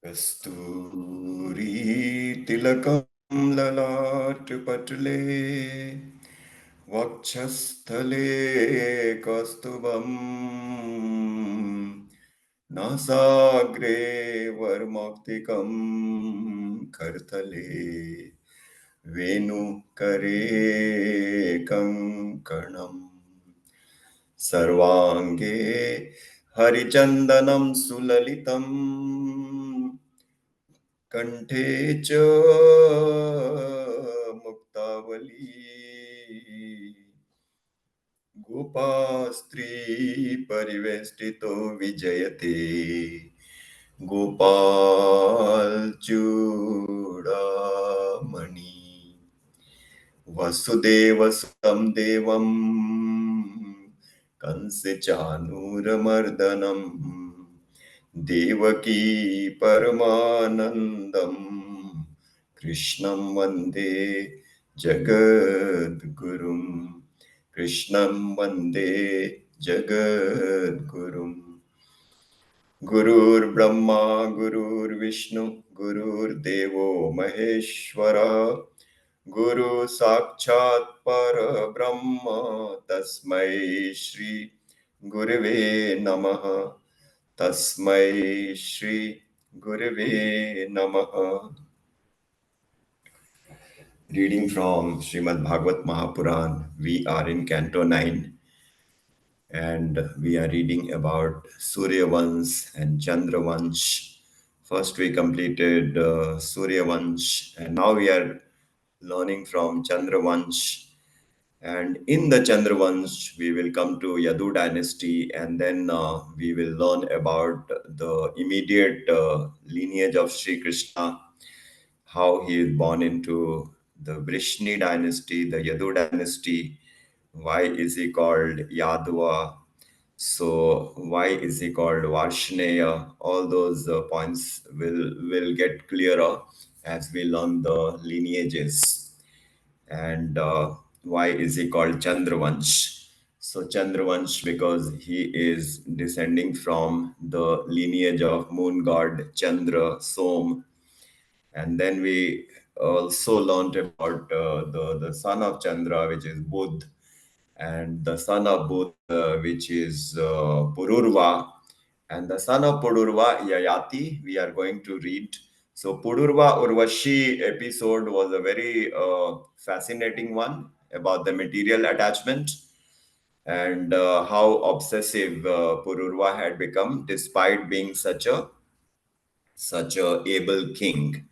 कस्तूरी तिलकं ललाटपटले वक्षस्थले कौस्तुभं नासाग्रे वर्मौक्तिकं करतले वेणुकरे कङ्कणम् सर्वाङ्गे हरिचन्दनं सुललितम् कंठे च मुक्तावली गोपास्त्री परिवेष्टितो विजयते गोपाल चूड़ामणि वसुदेवसुतं देवं कंसचानूरमर्दनम् देवकी परमानन्दं कृष्णं वन्दे जगद्गुरुं कृष्णं वन्दे जगद्गुरुम् गुरुर्ब्रह्मा गुरुर्विष्णु गुरुर्देवो महेश्वरः गुरु साक्षात् परब्रह्म तस्मै श्री गुरवे नमः तस्मै श्री गुरवे नमः. Reading from Shrimad Bhagwat Mahapuran. We are in Canto 9 and we are reading about Surya Vansh and Chandra Vansh. First we completed Surya Vansh and now we are learning from Chandra Vansh. And in the Chandra Vansh, we will come to Yadu dynasty and then we will learn about the immediate lineage of Sri Krishna, how he is born into the Vrishni dynasty, the Yadu dynasty. Why is he called Yadava? So why is he called Varshaneya? All those points will get clearer as we learn the lineages. And why is he called Chandravansh? So Chandravansh because he is descending from the lineage of moon god Chandra, Som, and then we also learned about the son of Chandra, which is Budh, and the son of Budh, which is Pururva, and the son of Pururva, Yayati, we are going to read. So Pururva Urvashi episode was a very fascinating one about the material attachment and how obsessive Pururva had become despite being such a able king.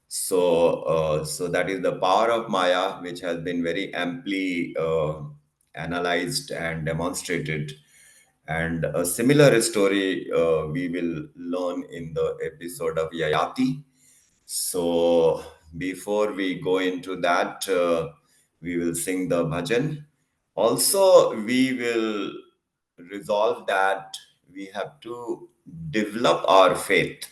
So that is the power of Maya, which has been very amply analyzed and demonstrated. And a similar story we will learn in the episode of Yayati. So before we go into that, we will sing the bhajan. Also, we will resolve that we have to develop our faith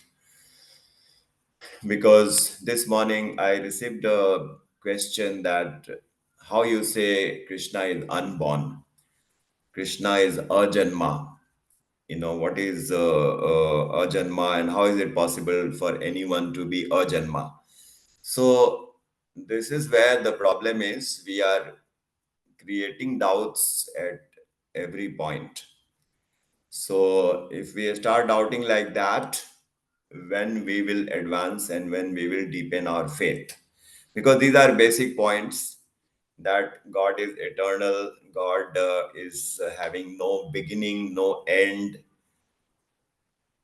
because this morning I received a question that how you say Krishna is unborn, Krishna is ajanma. What is ajanma and how is it possible for anyone to be ajanma? So this is where the problem is. We are creating doubts at every point. So if we start doubting like that, when we will advance and when we will deepen our faith, because these are basic points that God is eternal, God is having no beginning, no end,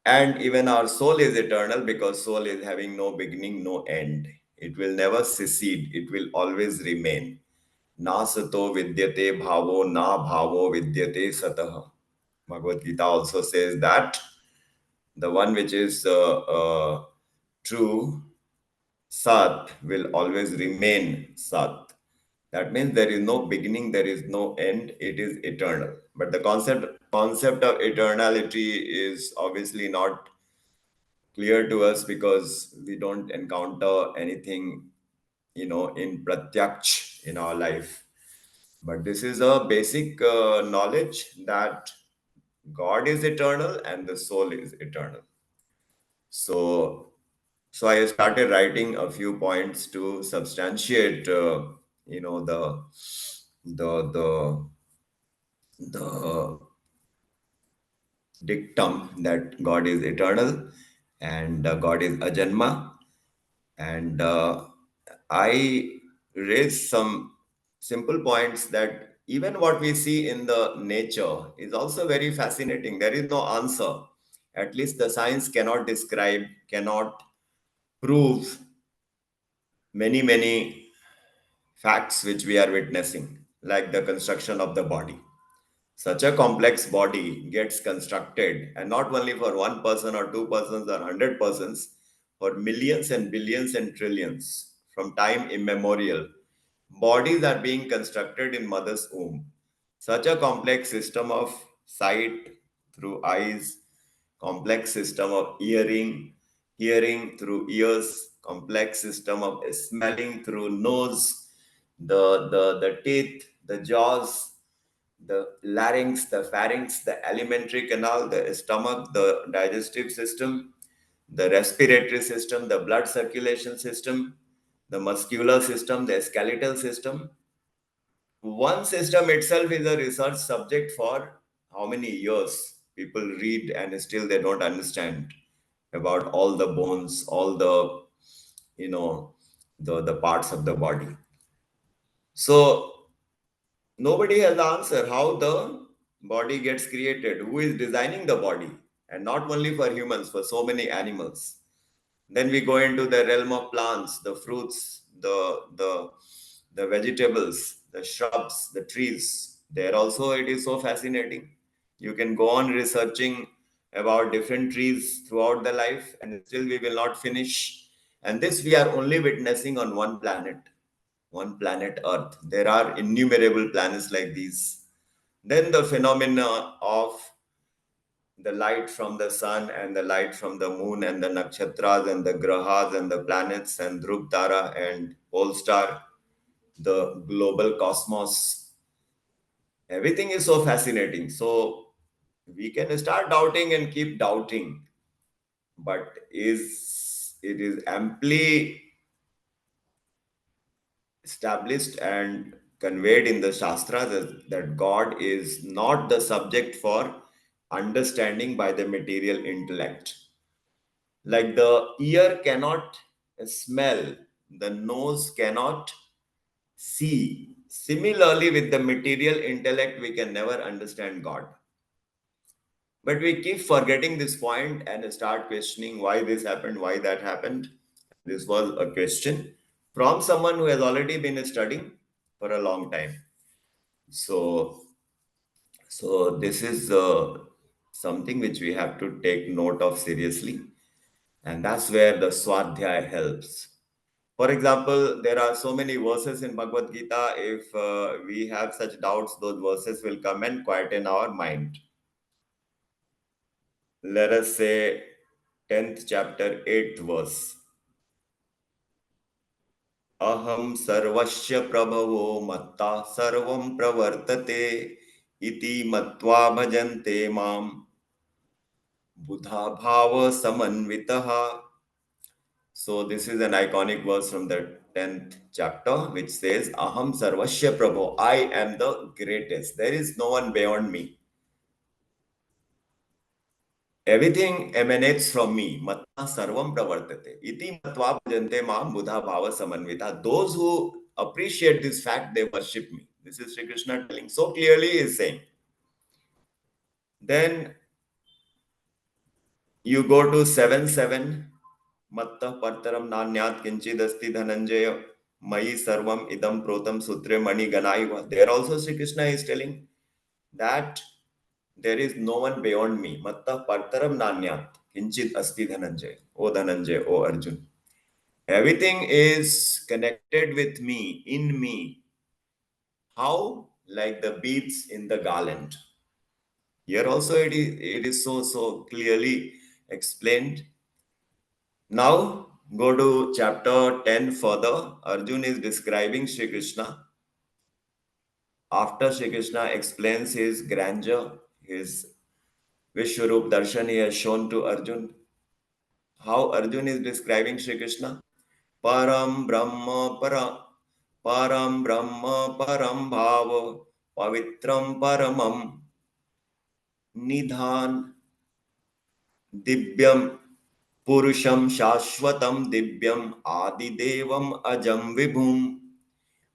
and even our soul is eternal because soul is having no beginning, no end. It will never secede, it will always remain. Na sato vidyate bhavo, na bhavo vidyate satah. Bhagavad Gita also says that the one which is true, Sat, will always remain Sat. That means there is no beginning, there is no end, it is eternal. But the concept of eternality is obviously not clear to us because we don't encounter anything, in pratyaksh in our life. But this is a basic knowledge that God is eternal and the soul is eternal. So So I started writing a few points to substantiate, the the the dictum that God is eternal and God is ajanma. And I raised some simple points that even what we see in the nature is also very fascinating. There is no answer. At least the science cannot describe, cannot prove many facts which we are witnessing, like the construction of the body. Such a complex body gets constructed, and not only for one person or two persons or 100 persons, for millions and billions and trillions from time immemorial. Bodies are being constructed in mother's womb. Such a complex system of sight through eyes, complex system of hearing through ears, complex system of smelling through nose, the teeth, the jaws, the larynx, the pharynx, the alimentary canal, the stomach, the digestive system, the respiratory system, the blood circulation system, the muscular system, the skeletal system. One system itself is a research subject for how many years? People read and still they don't understand about all the bones, all the, you know, the parts of the body. So nobody has the answer how the body gets created, who is designing the body, and not only for humans, for so many animals. Then we go into the realm of plants, the fruits, the vegetables, the shrubs, the trees. There also it is so fascinating. You can go on researching about different trees throughout the life, and still we will not finish. And this we are only witnessing on one planet Earth. There are innumerable planets like these. Then the phenomena of the light from the sun and the light from the moon and the nakshatras and the grahas and the planets and Dhruv Tara and pole star, the global cosmos. Everything is so fascinating. So we can start doubting and keep doubting, but is it is amply established and conveyed in the Shastras that God is not the subject for understanding by the material intellect. Like the ear cannot smell, the nose cannot see. Similarly, with the material intellect, we can never understand God. But we keep forgetting this point and start questioning why this happened, why that happened. This was a question from someone who has already been studying for a long time. So, so this is something which we have to take note of seriously, and that's where the swadhyaya helps. For example, there are so many verses in Bhagavad Gita. If we have such doubts, those verses will come and quieten our mind. Let us say 10th chapter, 8th verse. Aham sarvasya prabhavo matta sarvam pravartate iti matva bhajante mam buddha bhava samanvitaha. So this is an iconic verse from the 10th chapter which says Aham sarvasya prabho, I am the greatest. There is no one beyond me. Everything emanates from me. Matta sarvam pravartate. Iti matva bhajante mam buddha bhava samanvita. Those who appreciate this fact, they worship me. This is Sri Krishna telling so clearly, he is saying. Then you go to 7:7. Matta partaram nanyat kinchidasti dhananjaya mayi sarvam idam protam sutre mani ganaiva. There also Sri Krishna is telling that there is no one beyond me. Matta partaram nanyat kinchid asti dhananjaya. O Dhananjaya, O Arjun. Everything is connected with me, in me. How? Like the beads in the garland. Here also it is so clearly explained. Now go to chapter 10 further. Arjun is describing Sri Krishna. After Sri Krishna explains his grandeur, his Vishwarup Darshan he has shown to Arjun, How Arjuna is describing Shri Krishna? Param Brahma Param Brahma Param Bhava Pavitram Paramam Nidhan Divyam Purusham Shashwatam Divyam Adidevam Ajam Vibhum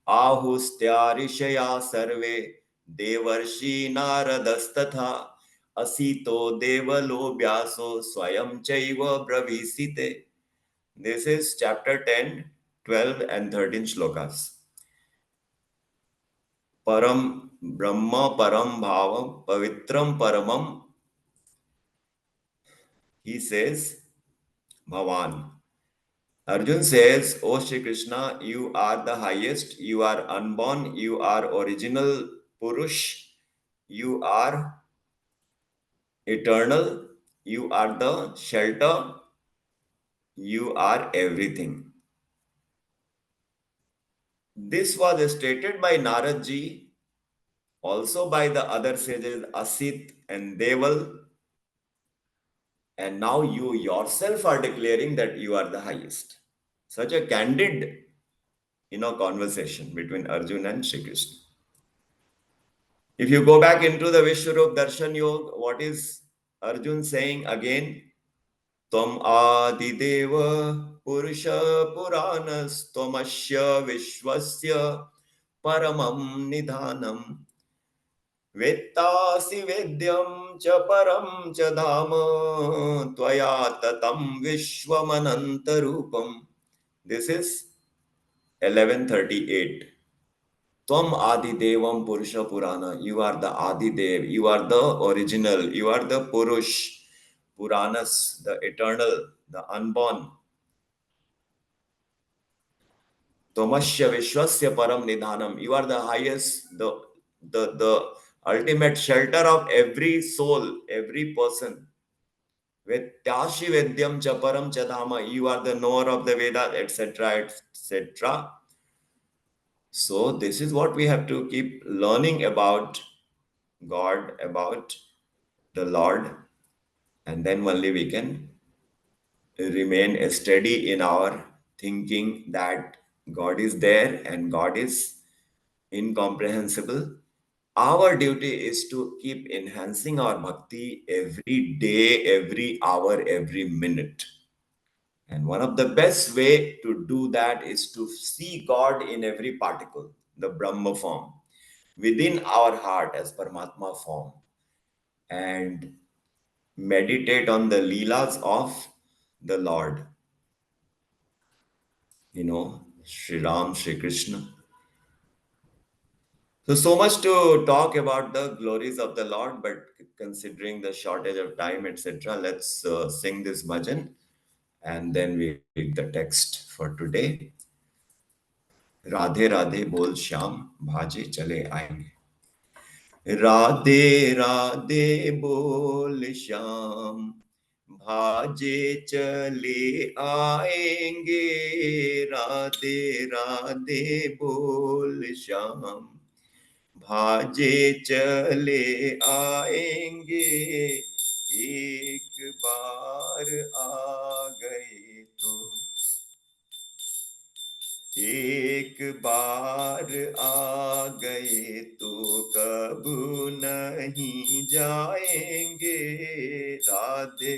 Ahustya Sarve Devarshi Naradastatha Asito Devalo Vyaso Swayam Chaiva Bravisite. This is chapter 10, 12 and 13 shlokas. Param Brahma Param Bhavam Pavitram Paramam. He says, Bhavan. Arjun says, O Shri Krishna, you are the highest, you are unborn, you are original Purush, you are eternal, you are the shelter, you are everything. This was stated by Narad ji, also by the other sages Asit and Deval, and now you yourself are declaring that you are the highest. Such a candid, conversation between Arjun and Shri Krishna. If you go back into the Vishwarup Darshan Yoga, what is Arjun saying again? Tvam adideva purusha puranas tvamasya vishwasya paramam nidhanam vettasi vedyam cha param cha dhama tvaya tatam vishwamanantarupam. This is 1138. Tvam Adidevam Purusha Purana. You are the Adidev. You are the original. You are the Purush. Puranas, the eternal, the unborn. Tomasya Vishwasya Param Nidhanam. You are the highest, the ultimate shelter of every soul, every person. Vetyashi Vedyam Chaparam Chadama. You are the knower of the Vedas, etc., etc. So, this is what we have to keep learning about God, about the Lord, and then only we can remain steady in our thinking that God is there and God is incomprehensible. Our duty is to keep enhancing our bhakti every day, every hour, every minute. And one of the best way to do that is to see God in every particle, the Brahma form, within our heart as Paramatma form, and meditate on the leelas of the Lord. Sri Ram, Sri Krishna. So much to talk about the glories of the Lord, but considering the shortage of time, etc., let's sing this bhajan and then we read the text for today. Radhe Radhe Bol Shyam, Bhaje Chale Aayenge. Radhe Radhe बोल श्याम भाजे चले आएंगे राधे राधे बोल श्याम भाजे चले आएंगे एक बार आ गए तो एक बार आ गए तो कबू नहीं जाएंगे राधे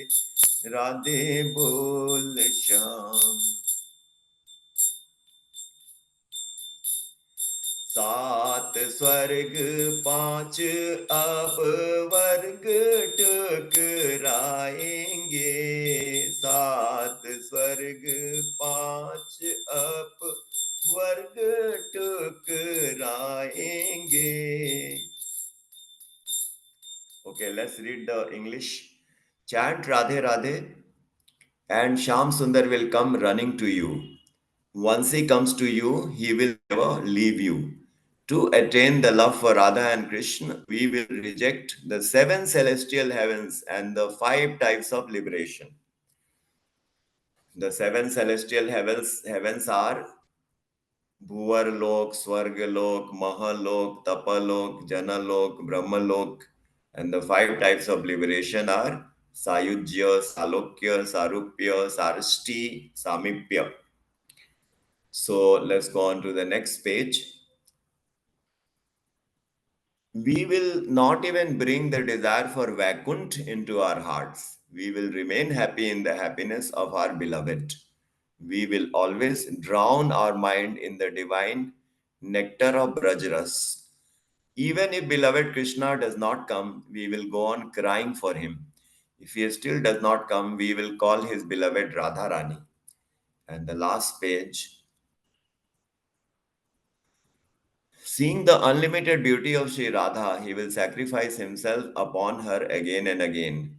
राधे बोल श्याम सात स्वर्ग पांच अपवर्ग टकराएंगे सात स्वर्ग पांच अपवर्ग टकराएंगे. Okay, let's read the English. Chant Radhe Radhe and Sham Sundar will come running to you. Once he comes to you, he will never leave you. To attain the love for Radha and Krishna, we will reject the 7 celestial heavens and the 5 types of liberation. The 7 celestial heavens are Bhuvarlok, Swargalok, Mahalok, Tapalok, Janalok, Brahmalok, and the 5 types of liberation are sayujya, salokya, sarupya, sarishti, samipya. So let's go on to the next page. We will not even bring the desire for Vaikunt into our hearts. We will remain happy in the happiness of our beloved. We will always drown our mind in the divine nectar of Brajras. Even if beloved Krishna does not come, we will go on crying for him. If he still does not come, we will call his beloved Radharani. And the last page. Seeing the unlimited beauty of Sri Radha, he will sacrifice himself upon her again and again.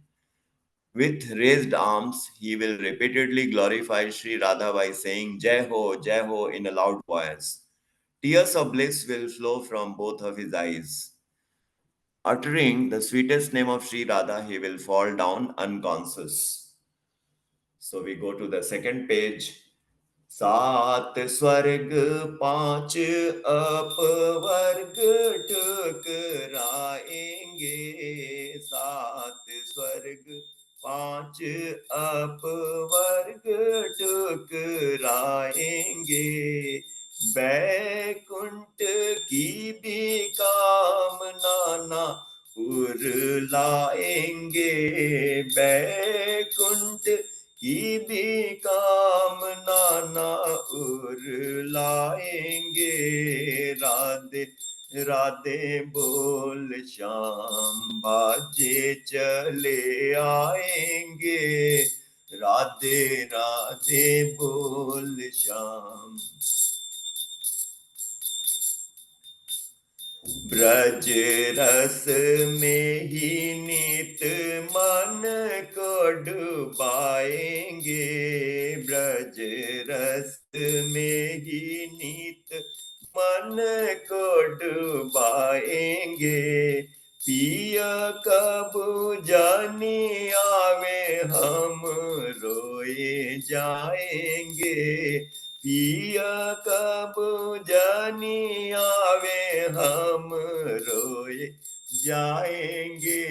With raised arms, he will repeatedly glorify Sri Radha by saying Jai Ho in a loud voice. Tears of bliss will flow from both of his eyes. Uttering the sweetest name of Sri Radha, he will fall down unconscious. So we go to the second page. सात स्वर्ग पांच अपवर्ग ठुकराएंगे सात स्वर्ग पांच अपवर्ग ठुकराएंगे बैकुंठ की भी कामना ना उरलाएंगे बैकुंठ की भी कामना ना उरलाएंगे राधे राधे बोल श्याम बाजे चले आएंगे राधे राधे बोल श्याम ब्रज रस में ही नित मन को डुबाएंगे ब्रज रस में ही नित मन को डुबाएंगे पिया कब जानी आवे हम रोए जाएंगे पिया कब जानी आवे हम रोए जाएंगे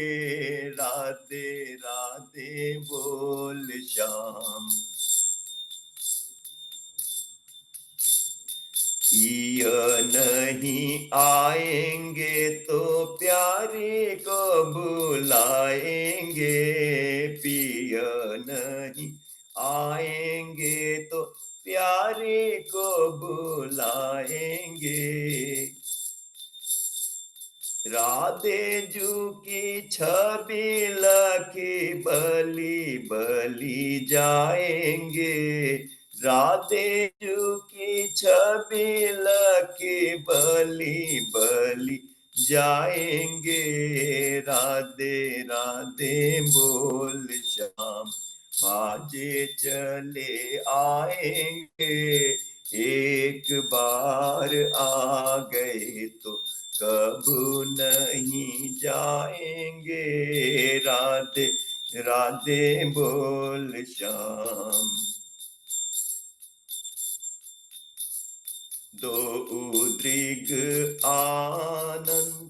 राधे राधे बोल श्याम पिया नहीं आएंगे तो प्यारे को बुलाएंगे पिया नहीं आएंगे तो प्यारे को बुलाएंगे राधे जू की छवि लखी बली बली जाएंगे राधे जू की छवि लखी बली बली जाएंगे राधे राधे बोल श्याम आजे चले आएंगे एक बार आ गए तो कबू नहीं जाएंगे राधे राधे बोल श्याम दो उद्रिग आनंद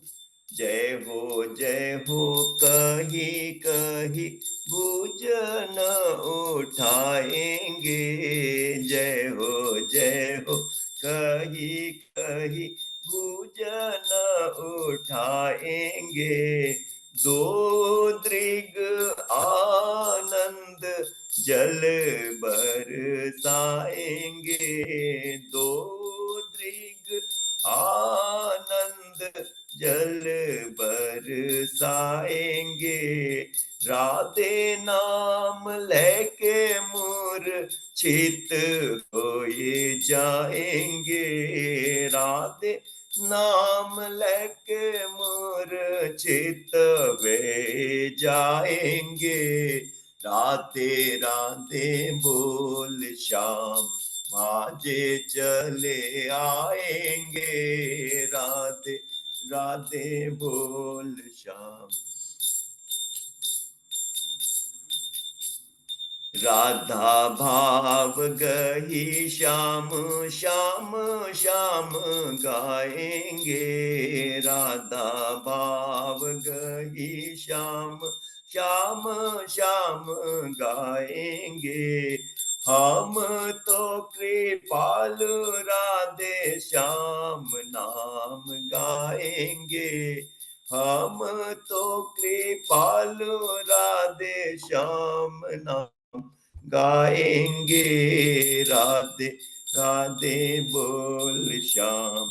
जय हो कही कही भुजन उठाएंगे जय हो कही कही भुजन उठाएंगे दो दृग आनंद जल बरसाएंगे दो दृग आनंद जल बरसाएंगे राधे नाम लेके मूर्छित होए जाएंगे राधे नाम लेके मूर्छित वे जाएंगे राधे राधे बोल श्याम बाजे चले आएंगे राधे राधे बोल श्याम राधा भाव गही श्याम श्याम श्याम गाएंगे राधा भाव गही श्याम श्याम श्याम गाएंगे। हम तो कृपालु राधे श्याम नाम गाएंगे। हम तो कृपालु राधे श्याम नाम गाएंगे। राधे राधे बोल श्याम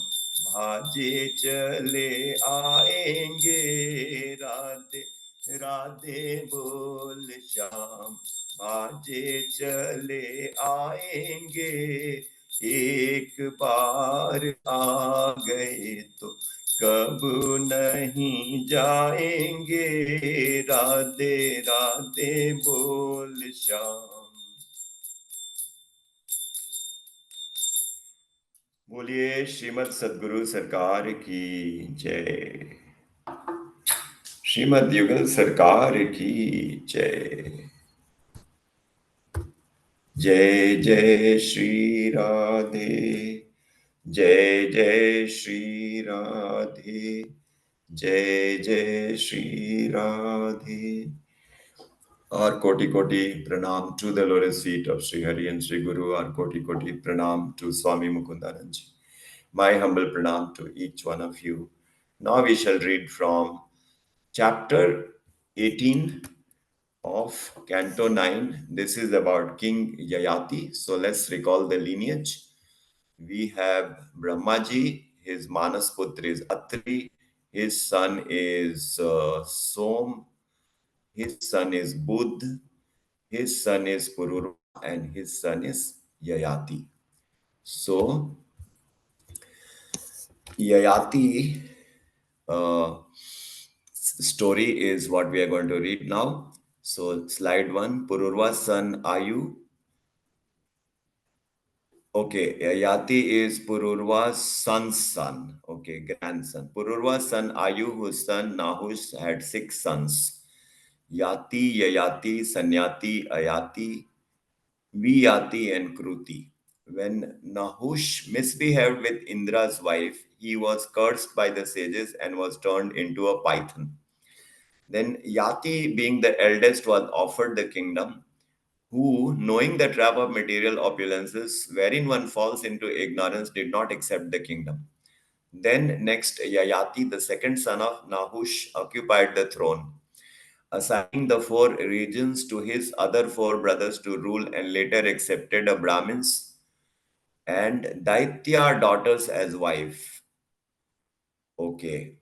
भाजे चले आएंगे। राधे राधे बोल श्याम भाजे चले आएंगे। एक बार आ गए तो कब नहीं जाएंगे। राधे राधे बोल श्याम। बोलिए श्रीमद सद्गुरु सरकार की जय। श्रीमद युगल सरकार की जय। जय जय श्री राधे। जय जय श्री राधे। जय जय Shri Radhe. Our koti koti pranam to the lotus feet of Sri Hari and Sri Guru. Our koti koti pranam to Swami Mukundananji. My humble pranam to each one of you. Now we shall read from chapter 18 of Canto 9. This is about King Yayati. So let's recall the lineage. We have Brahmaji, his Manas Putra is Atri, his son is Som, his son is Buddh, his son is Pururva, and his son is Yayati. So, Yayati story is what we are going to read now. So, slide 1, Pururva's son Ayu. Okay, Yayati is Pururva's son's son. Okay, grandson. Pururva's son Ayu, whose son Nahush had 6 sons. Yati, Yayati, Sanyati, Ayati, Viyati, and Kruti. When Nahush misbehaved with Indra's wife, he was cursed by the sages and was turned into a python. Then Yati, being the eldest, was offered the kingdom, who, knowing the trap of material opulences, wherein one falls into ignorance, did not accept the kingdom. Then next, Yayati, the second son of Nahush, occupied the throne, assigning the 4 regions to his other 4 brothers to rule, and later accepted a Brahmin's and Daitya daughters as wife. Okay.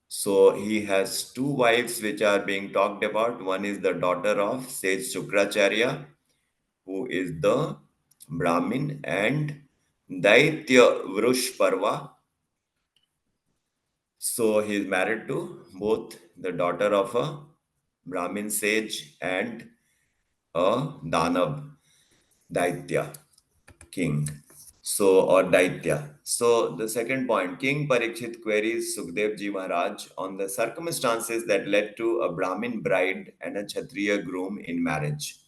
So he has 2 wives which are being talked about. One is the daughter of sage Shukracharya, who is the Brahmin, and Daitya Vrushparva. So he is married to both the daughter of a Brahmin sage and a Danav Daitya king. So, or Daitya. So, the second point, King Parikshit queries Sukdev Ji Maharaj on the circumstances that led to a Brahmin bride and a Kshatriya groom in marriage.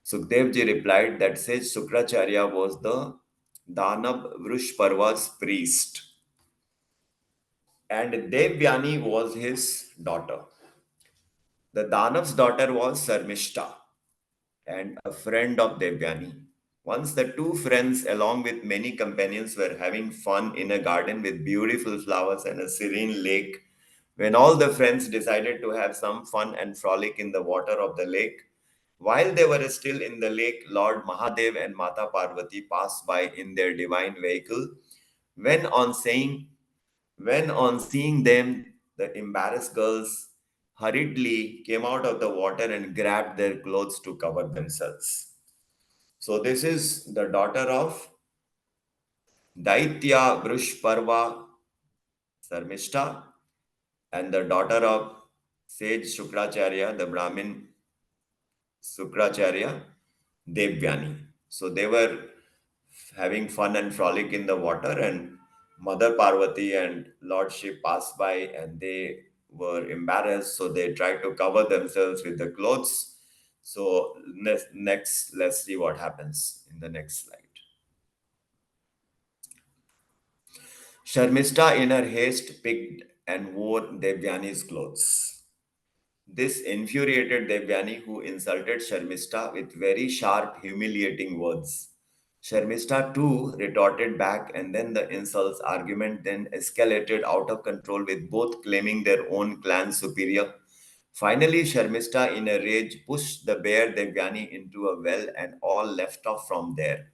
Sukdev Ji replied that sage Sukracharya was the Danav Vrushparva's priest and Devyani was his daughter. The Danav's daughter was Sarmishta and a friend of Devyani. Once the 2 friends, along with many companions, were having fun in a garden with beautiful flowers and a serene lake. When all the friends decided to have some fun and frolic in the water of the lake, while they were still in the lake, Lord Mahadev and Mata Parvati passed by in their divine vehicle. When on saying, when on seeing them, the embarrassed girls hurriedly came out of the water and grabbed their clothes to cover themselves. So this is the daughter of Daitya Vrushparva Sarmishta and the daughter of sage Shukracharya, the Brahmin Sukracharya Devyani. So they were having fun and frolic in the water, and Mother Parvati and Lord Shiv passed by and they were embarrassed, so they tried to cover themselves with the clothes. So next let's see what happens in the next slide. Sharmista in her haste picked and wore Devyani's clothes. This infuriated Devyani, who insulted Sharmishta with very sharp, humiliating words. Sharmishta too retorted back, and then the insults argument then escalated out of control with both claiming their own clan superior. Finally, Sharmishta, in a rage, pushed the bear Devyani into a well and all left off from there.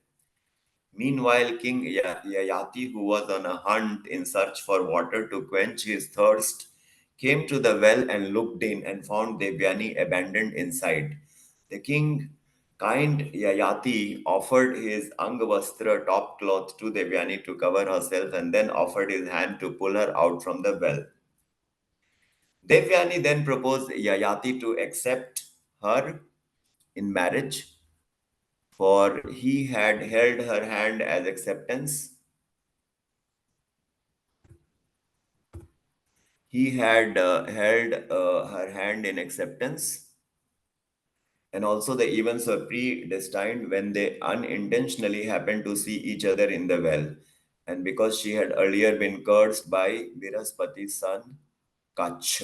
Meanwhile, King Yayati, who was on a hunt in search for water to quench his thirst, came to the well and looked in and found Devyani abandoned inside. The king, kind Yayati, offered his Angavastra top cloth to Devyani to cover herself and then offered his hand to pull her out from the well. Devyani then proposed Yayati to accept her in marriage, for he had held her hand as acceptance. He had held her hand in acceptance, and also the events were predestined when they unintentionally happened to see each other in the well. And because she had earlier been cursed by Viraspati's son, Kach.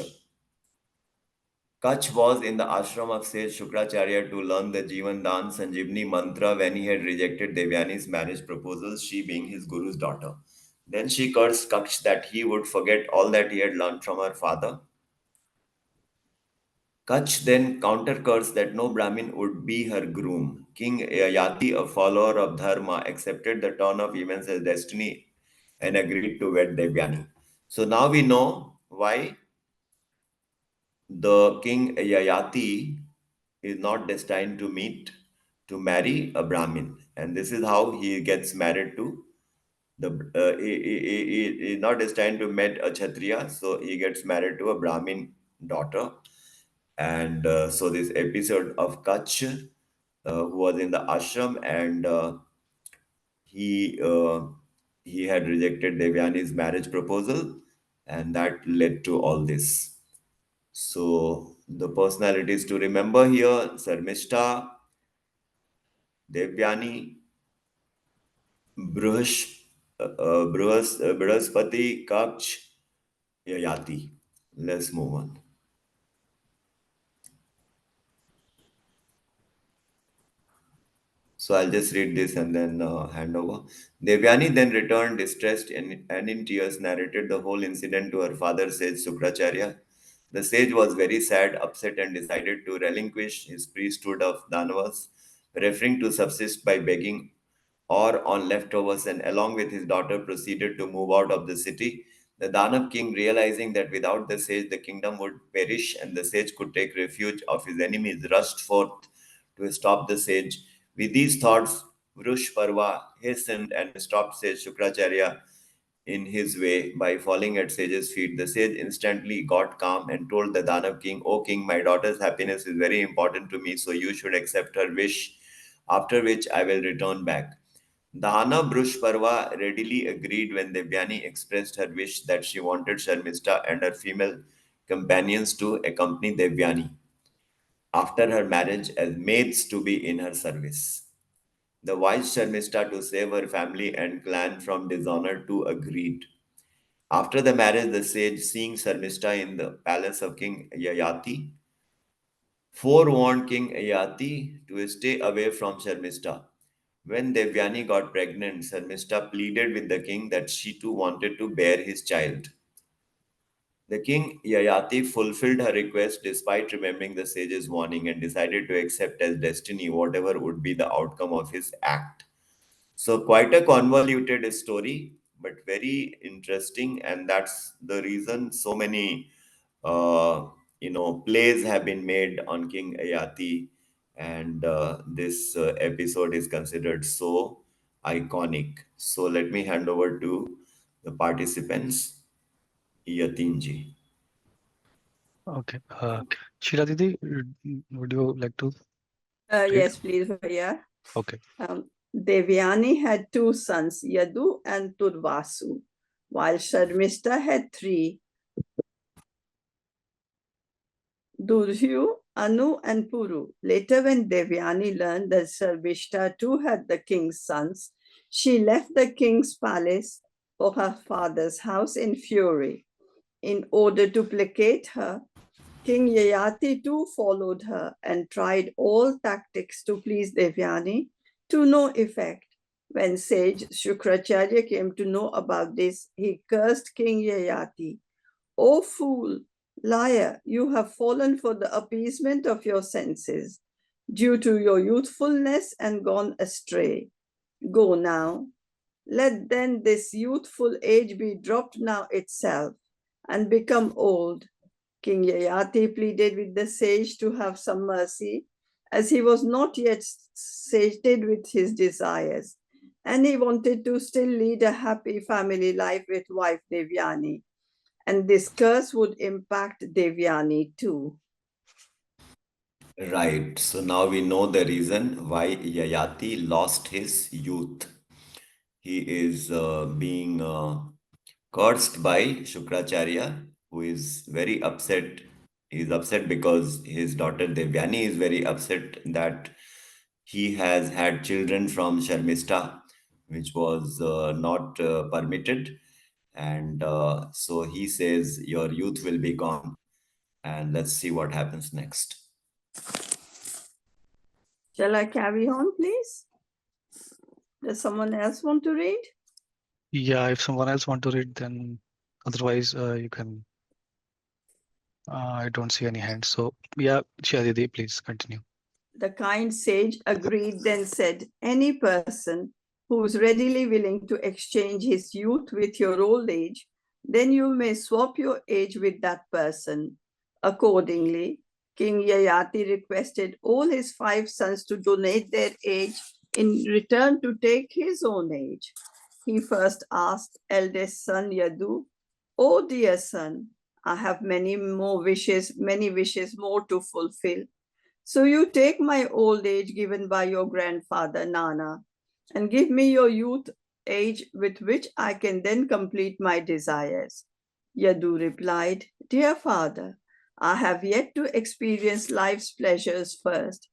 Kach was in the ashram of sage Shukracharya to learn the Jivan Dan Sanjivni mantra when he had rejected Devyani's marriage proposals, she being his guru's daughter. Then she cursed Kach that he would forget all that he had learned from her father. Kach then counter-cursed that no Brahmin would be her groom. King Yayati, a follower of Dharma, accepted the turn of events as destiny and agreed to wed Devyani. So now we know why the King Yayati is not destined to marry a Brahmin, and this is how he gets married to the. He is not destined to meet a Kshatriya, so he gets married to a Brahmin daughter. And so this episode of Kach, who was in the ashram, and he uh, he had rejected Devyani's marriage proposal, and that led to all this. So the personalities to remember here: Sarmishta, Devyani, Brihaspati, Kaksh, Yayati. Let's move on. So I'll just read this and then hand over. Devyani then returned distressed and in tears narrated the whole incident to her father, sage Sukracharya. The sage was very sad, upset, and decided to relinquish his priesthood of Danavas, preferring to subsist by begging or on leftovers, and along with his daughter proceeded to move out of the city. The Danav king, realizing that without the sage the kingdom would perish and the sage could take refuge of his enemies, rushed forth to stop the sage. With these thoughts, Vrushparva hastened and stopped sage Shukracharya in his way by falling at sage's feet. The sage instantly got calm and told the Danav king, "O king, my daughter's happiness is very important to me, so you should accept her wish, after which I will return back." Dana Brushparva readily agreed when Devyani expressed her wish that she wanted Sharmishta and her female companions to accompany Devyani after her marriage as maids to be in her service. The wise Sharmishta, to save her family and clan from dishonor, too agreed. After the marriage, the sage, seeing Sharmishta in the palace of King Yayati, forewarned King Yayati to stay away from Sharmishta. When Devyani got pregnant, Sharmishta pleaded with the king that she too wanted to bear his child. The king Yayati fulfilled her request despite remembering the sage's warning and decided to accept as destiny whatever would be the outcome of his act. So, quite a convoluted story, but very interesting, and that's the reason so many, uh, plays have been made on King Ayati, and this episode is considered so iconic. So, let me hand over to the participants, Yatinji. Okay. Sheila Didi, would you like to read? Yes, please, Bhaiya. Okay. Devyani had two sons, Yadu and Turvasu, while Sharmishta had three, Durhyu, Anu, and Puru. Later, when Devyani learned that Sharmishta too had the king's sons, she left the king's palace for her father's house in fury. In order to placate her, King Yayati too followed her and tried all tactics to please Devyani, to no effect. When sage Shukracharya came to know about this, he cursed King Yayati. O fool, liar, you have fallen for the appeasement of your senses, due to your youthfulness and gone astray. Go now. Let then this youthful age be dropped now itself and become old. King Yayati pleaded with the sage to have some mercy, as he was not yet sated with his desires, and he wanted to still lead a happy family life with wife Devyani. And this curse would impact Devyani too. Right. So now we know the reason why Yayati lost his youth. He is being cursed by Shukracharya, who is very upset. He is upset because his daughter Devyani is very upset that he has had children from Sharmishta, which was not permitted. And so he says, your youth will be gone. And let's see what happens next. Shall I carry on, please? Does someone else want to read? Yeah, if someone else want to read, then otherwise you can. I don't see any hands. So yeah, Shadidi, please continue. The kind sage agreed, then said, any person who is readily willing to exchange his youth with your old age, then you may swap your age with that person. Accordingly, King Yayati requested all his 5 sons to donate their age in return to take his own age. He first asked eldest son Yadu, "Oh dear son, I have many wishes more to fulfill. So you take my old age given by your grandfather Nana and give me your youth age with which I can then complete my desires." Yadu replied, "Dear father, I have yet to experience life's pleasures first.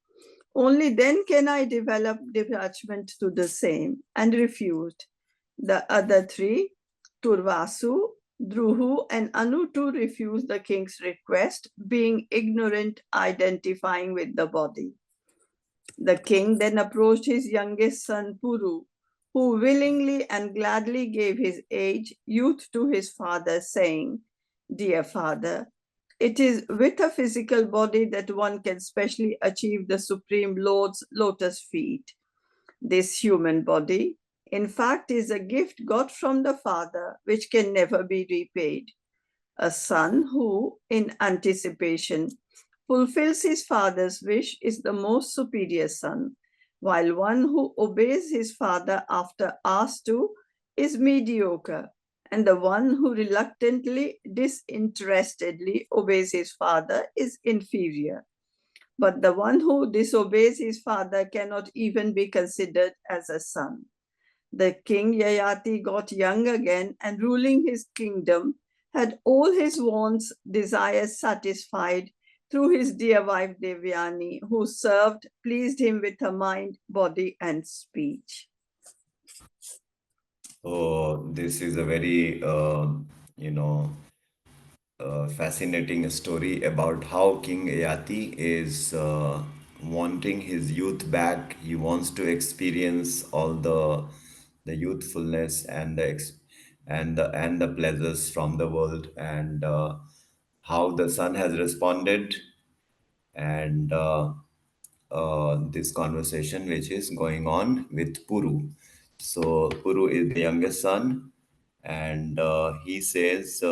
Only then can I develop detachment to the same," and refused. The other 3, Turvasu, Druhu, and Anu too refused the king's request, being ignorant, identifying with the body. The king then approached his youngest son Puru, who willingly and gladly gave his age, youth to his father, saying, "Dear father, it is with a physical body that one can specially achieve the Supreme Lord's lotus feet. This human body, in fact, is a gift got from the Father, which can never be repaid. A son who, in anticipation, fulfills his father's wish is the most superior son, while one who obeys his father after asked to is mediocre, and the one who reluctantly, disinterestedly obeys his father is inferior. But the one who disobeys his father cannot even be considered as a son." The king Yayati got young again and, ruling his kingdom, had all his wants, desires satisfied through his dear wife Devyani, who pleased him with her mind, body, and speech. Oh, this is a very, fascinating story about how King Yayati is wanting his youth back. He wants to experience all the youthfulness and the pleasures from the world, and how the son has responded, and this conversation which is going on with Puru. So Puru is the youngest son, and he says.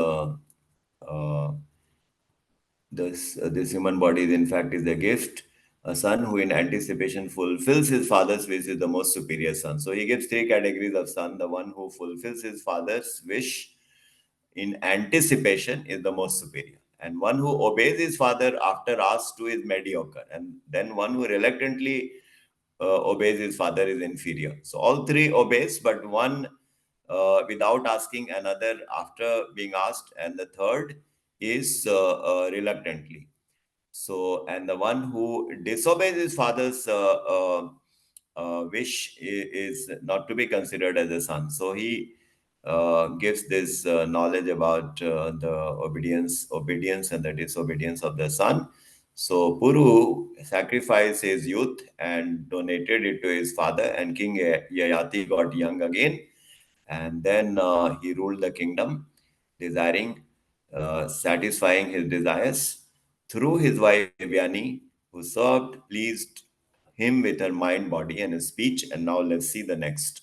This human body is in fact is a gift. A son who in anticipation fulfills his father's wish is the most superior son. So he gives 3 categories of son. The one who fulfills his father's wish in anticipation is the most superior, and one who obeys his father after asked to is mediocre, and then one who reluctantly obeys his father is inferior. So all 3 obeys, but one without asking, another after being asked, and the third is reluctantly. So, and the one who disobeys his father's wish is not to be considered as a son. So he gives this knowledge about the obedience and the disobedience of the son. So Puru sacrificed his youth and donated it to his father, and King Yayati got young again, and then he ruled the kingdom, desiring, satisfying his desires through his wife Devyani, who served, pleased him with her mind, body, and his speech. And now let's see the next.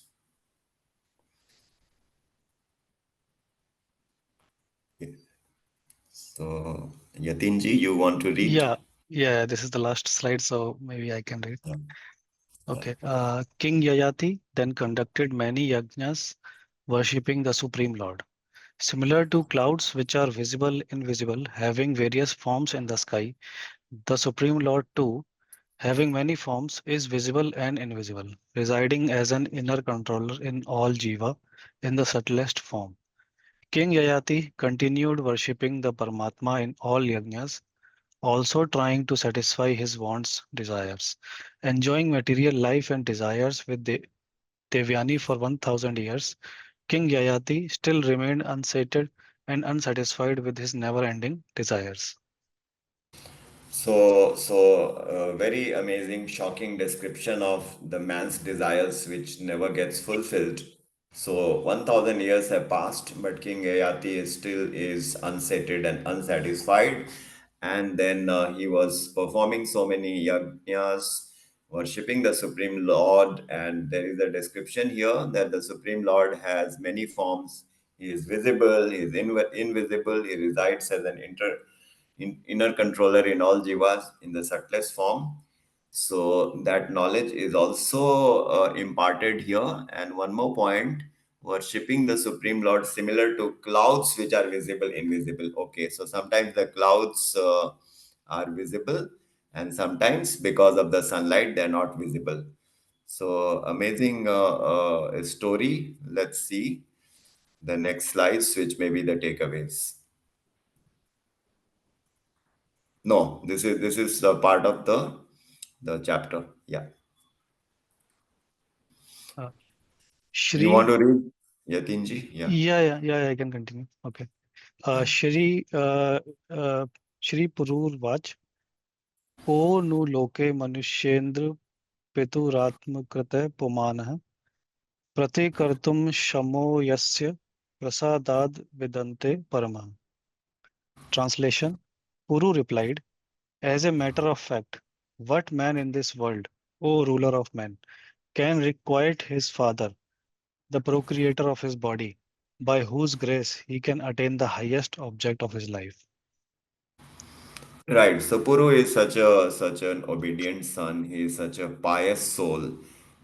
So, Yatinji, you want to read? Yeah, this is the last slide, so maybe I can read. Yeah. Okay. King Yayati then conducted many yajnas worshipping the Supreme Lord. Similar to clouds which are visible, invisible, having various forms in the sky, the Supreme Lord too, having many forms, is visible and invisible, residing as an inner controller in all jiva in the subtlest form. King Yayati continued worshipping the Paramatma in all yajnas, also trying to satisfy his wants, desires. Enjoying material life and desires with Devyani for 1000 years, King Yayati still remained unsated and unsatisfied with his never-ending desires. So, very amazing, shocking description of the man's desires, which never gets fulfilled. So, 1000 years have passed, but King Yayati is unsated and unsatisfied. And then he was performing so many yajnas, worshipping the Supreme Lord. And there is a description here that the Supreme Lord has many forms. He is visible, he is invisible, he resides as an inner controller in all jivas in the subtlest form. So that knowledge is also imparted here. And one more point, worshipping the Supreme Lord similar to clouds which are visible, invisible. Okay, so sometimes the clouds are visible, and sometimes because of the sunlight they're not visible. So amazing story. Let's see the next slides, which may be the takeaways. No, this is part of the chapter. Yeah. Uh, You want Shri, to read, Yatinji? Yeah. yeah, I can continue. Okay. Yeah. Uh, Shri Purur Vach, O nu loke manushendra पितुरात्मकृते पुमानः प्रतिकर्तुं शमो यस्य प्रसादाद् विदन्ते परमः. Translation: Puru replied, as a matter of fact, what man in this world, O ruler of men, can requite his father, the procreator of his body, by whose grace he can attain the highest object of his life? Right. So Puru is such an obedient son. He is such a pious soul.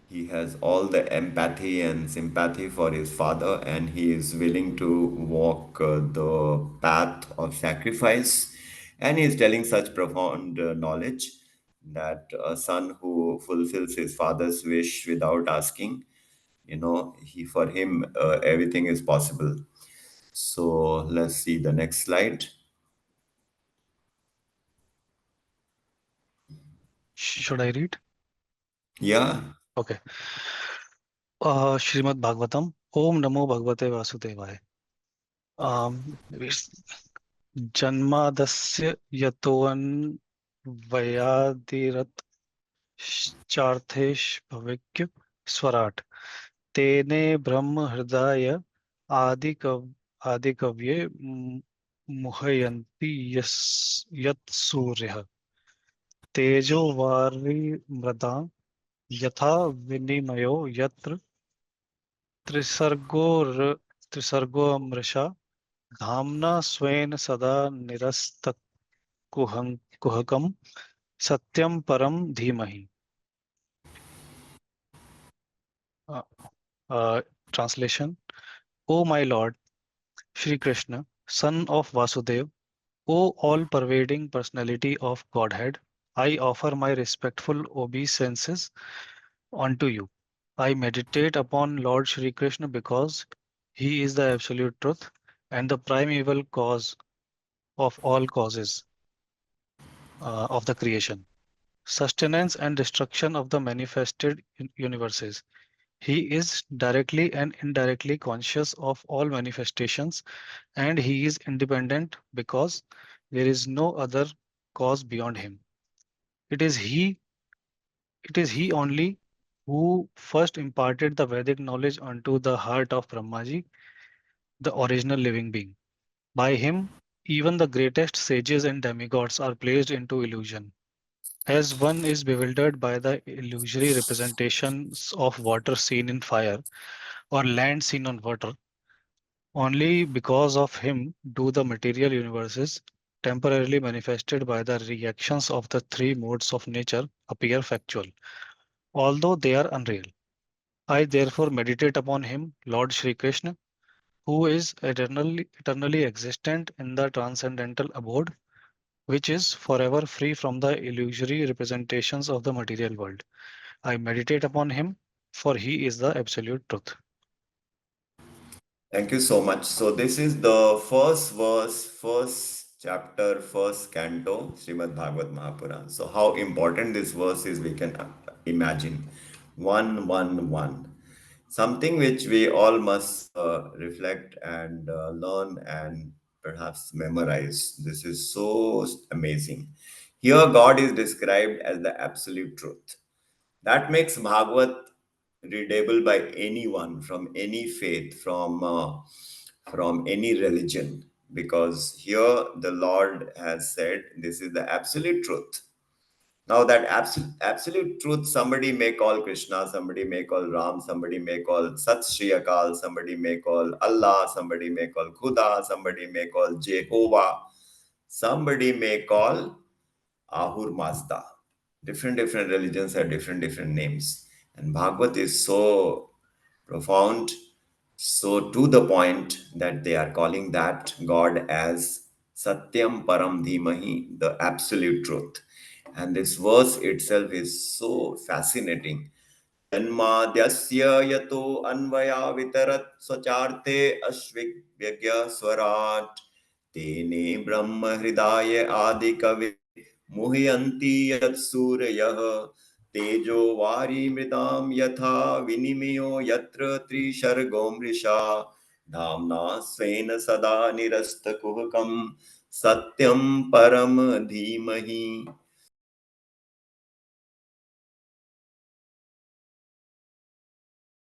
He has all the empathy and sympathy for his father, and he is willing to walk the path of sacrifice. And he is telling such profound knowledge that a son who fulfills his father's wish without asking, he for him everything is possible. So let's see the next slide. Should I read? Yeah. Okay. Shrimad Bhagwatam. Om Namo Bhagavate Vasudevaya. Maybe it's जन्मादस्य यतोऽन्वयादिरत चार्थेष्वभिज्ञ स्वराट् तेने ब्रह्म हृदय आदिकव्ये मुह्यन्ति यत् सूर्यः तेजो वारिमृतां यथा विनिमयो यत्र त्रिसर्गो मृषा धाम्ना स्वेन सदा कुहकं सत्यं परम धीमहि. Uh, Translation: O my Lord, Shri Krishna, son of Vasudeva, O all-pervading personality of Godhead, I offer my respectful obeisances unto you. I meditate upon Lord Shri Krishna because he is the absolute truth and the primeval cause of all causes of the creation, sustenance and destruction of the manifested universes. He is directly and indirectly conscious of all manifestations, and he is independent because there is no other cause beyond him. It is he, it is he only who first imparted the Vedic knowledge unto the heart of Brahmaji, the original living being. By him, even the greatest sages and demigods are placed into illusion. As one is bewildered by the illusory representations of water seen in fire or land seen on water, only because of him do the material universes, temporarily manifested by the reactions of the three modes of nature, appear factual, although they are unreal. I therefore meditate upon him, Lord Shri Krishna, who is eternally existent in the transcendental abode, which is forever free from the illusory representations of the material world. I meditate upon him, for he is the absolute truth. Thank you so much. So this is the first verse, first chapter, first canto, Srimad Bhagwat Mahapuran. So how important this verse is, we can imagine. 111. Something which we all must reflect and learn and perhaps memorize. This is so amazing. Here God is described as the absolute truth. That makes Bhagavad readable by anyone from any faith, from any religion, because here the Lord has said this is the absolute truth. Now that absolute truth, somebody may call Krishna, somebody may call Ram, somebody may call Sat Shri Akal, somebody may call Allah, somebody may call Khuda, somebody may call Jehovah, somebody may call Ahur Mazda. Different religions have different names. And Bhagavad is so profound, so to the point that they are calling that God as Satyam Param Dhimahi, the absolute truth. And this verse itself is so fascinating. Janmadhyasya yato anvaya vitarat swacharte ashvigyagya swarat tene brahma hridaya adi kavi मुह्यन्ति यत्सूरयः तेजो वारिमृतां यथा विनिमयो यत्र त्रिशर्गो मृषा धाम्ना स्वेन सदा निरस्तकुहकं सत्यं परम धीमहि.